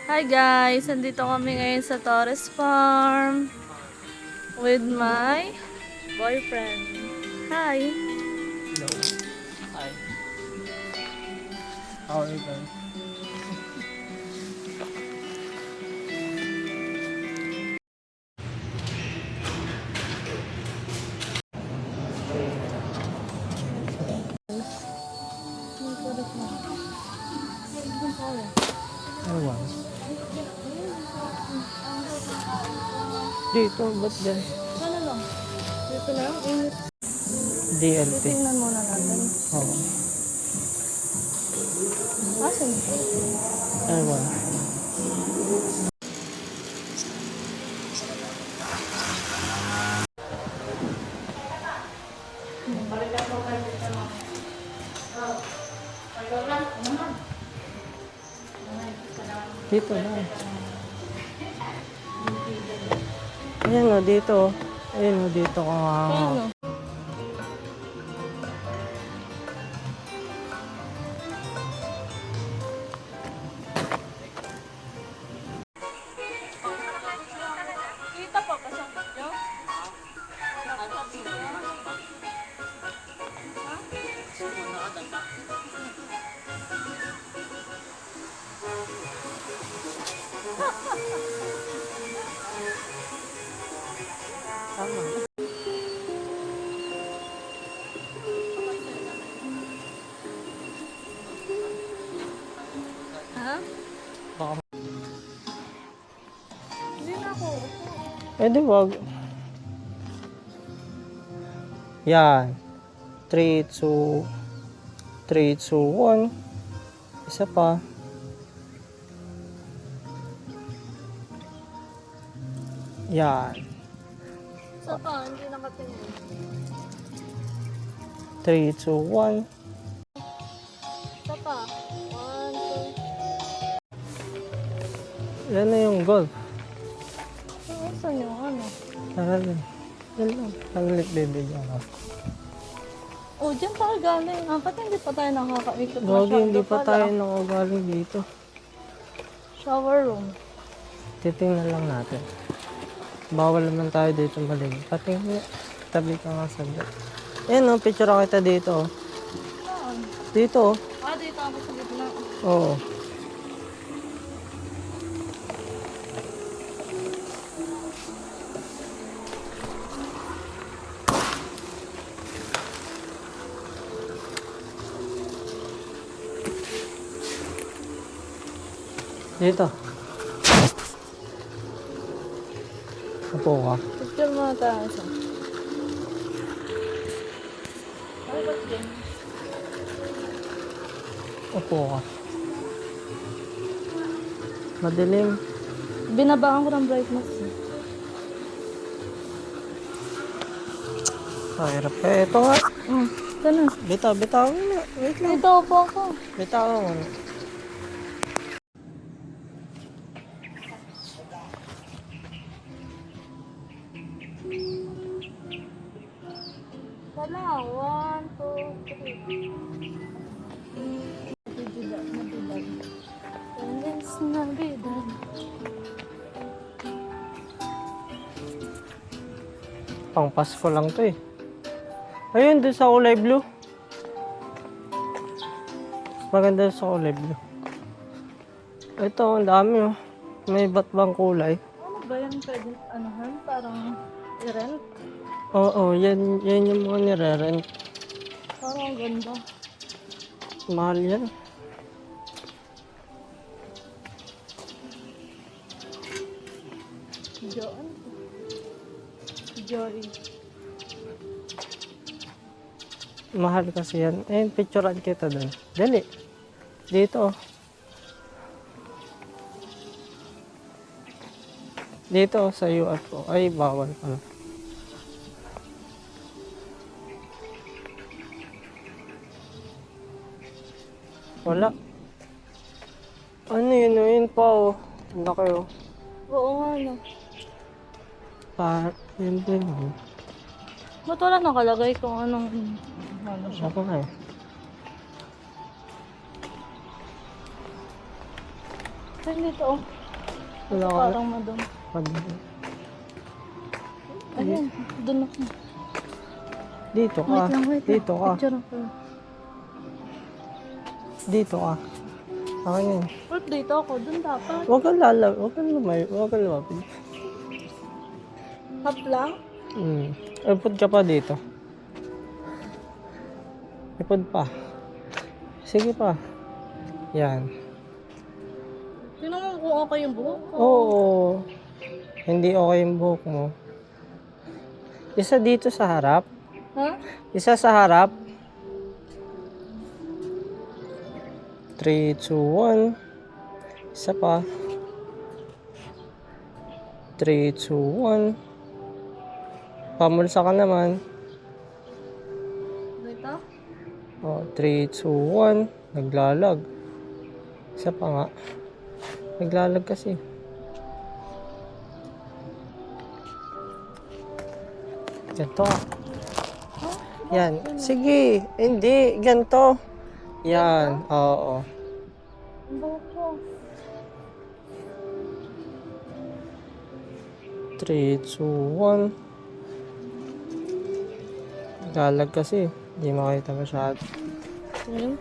Hi guys! Andito kami ngayon sa Torres Farm with my boyfriend. Hi! Hello. Hi. How are you guys? Ano ba? Dito, ba't dyan? Ano lang? Dito lang? Init. DLT. Tingnan muna natin. Oo. Asan? Ano ba? Dito na. Ayan o, dito. Ayan o, dito ka nga. Ano? Kita pa kasama nyo? Tama. Ha? Baka Hindi na ako. pwede wag. Yan. 3, 2, 3, 2, 1. Isa pa. Yan. Isa pa, hindi nakatingin. 3, 2, 1. Isa pa. 1, 2. Yan na yung goal. Saan yung ano? Taralan. Yan lang. Saglit bibigyan ko. Oh, dyan tayo galing. Ba't hindi pa tayo nakakaikot? Gagi, hindi pa pala. tayo nakagaling dito. Shower room. Titingnan lang natin. Bawal naman tayo dito maling. Patingin. Tabi ka nga saglit. Ayan o, picture kita dito. Saan? Dito. Dito ako sa gitna. Oo. Dito. Upo ka. Picture mo tayo isa. Ay, ba't yan? Upo ka. Madilim. Binabangan ko ng brightness. Hirap ka. Ito nga. Ganun. Bitaw, bitaw mo. Wait lang. Ito po ako. Bitaw mo. Wala. 1, 2, 3. Nabidag. Feliz Navidad. Pang Pasko lang to eh. Ayun, doon sa kulay blue. Maganda sa kulay blue. Ito, ang dami oh. May iba't bang kulay. Ano ba yan? Pwede, anuhan? Parang i-rent? Oo, yan yung mga nire-rent. Parang ang ganda. Mahal yan. Joan. Jory. Mahal kasi yan. Ayun, picturean kita doon. Dali. Dito. Dito sa UFO. Ay, bawal pala. Wala. Ano yun? Yun pa oh. Ano kayo? Oo nga, no. Yun din oh. Ba't wala nakalagay kung anong ano siya? Ako nga eh. Saan dito, oh? Wala ka. Parang madum. Pag- Ayun, doon ako. Dito ka. Wait lang, wait lang. Dito ka. Picture ako. Dito ka. Akin yun. Wait, dito ako. Doon dapat. Huwag kang lalab. Huwag kang lumay. Huwag kang lumapit. Hap lang? Ipod ka pa dito. Ipod pa. Sige pa. Yan. Tingnan mo kung okay yung buhok ko. Oo. Hindi okay yung buhok mo. Isa dito sa harap. Ha? Isa sa harap. 3, 2, 1. Isa pa. 3, 2, 1. Pamulsa ka naman. Dito? O, 3, 2, 1. Naglalag. Isa pa nga. Naglalag kasi. Ganito ah. Yan. Sige. Hindi. Ganito. Yan. Oo. Ang buhok ko. 3, 2, 1. Naglalag kasi. Hindi makita masyado. Hmm?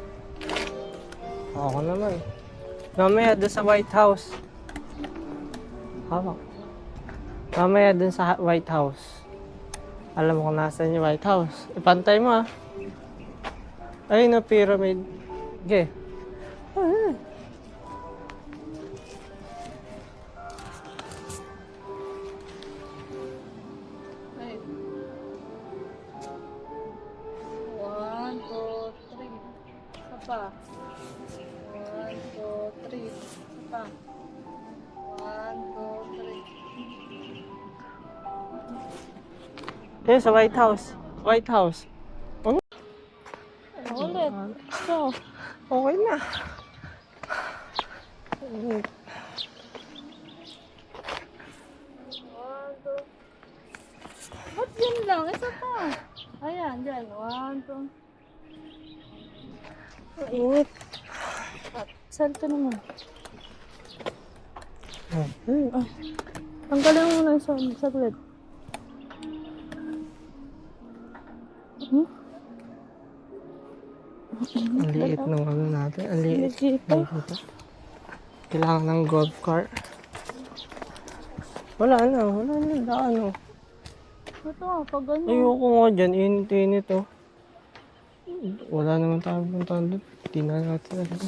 Ako naman. Mamaya doon sa White House. Hawak. Mamaya doon sa White House. Alam mo kung nasaan yung White House. Ipantay mo ah. Ayun na pyramid. Okay. Wait. 1, 2, 3. Isa pa. 1, 2, 3. Isa pa. 1, 2, 3. Ayun sa White House. White House. Oh, Ulit. So, okay na. ba't yun lang? Isa pa. Ayan, dyan. 1, 2. Init. Salto naman. Hmm. Tanggalin mo muna sa saglit. Ang liit ng ano natin. Ang liit. Dito. Dito. Kailangan ng golf cart. Wala na. Wala na. Ano. Ito ah, pag ano. Ayoko nga dyan. Init-init oh. Wala naman tayong puntahan doon. Hindi na natin alam.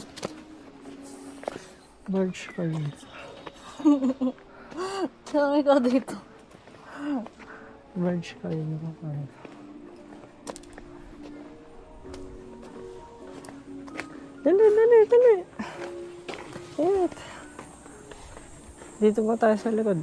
Barge pa yun. Saan ikaw dito? Barge pa yun. Dali, dali, dali. Init. Dito pa tayo sa likod.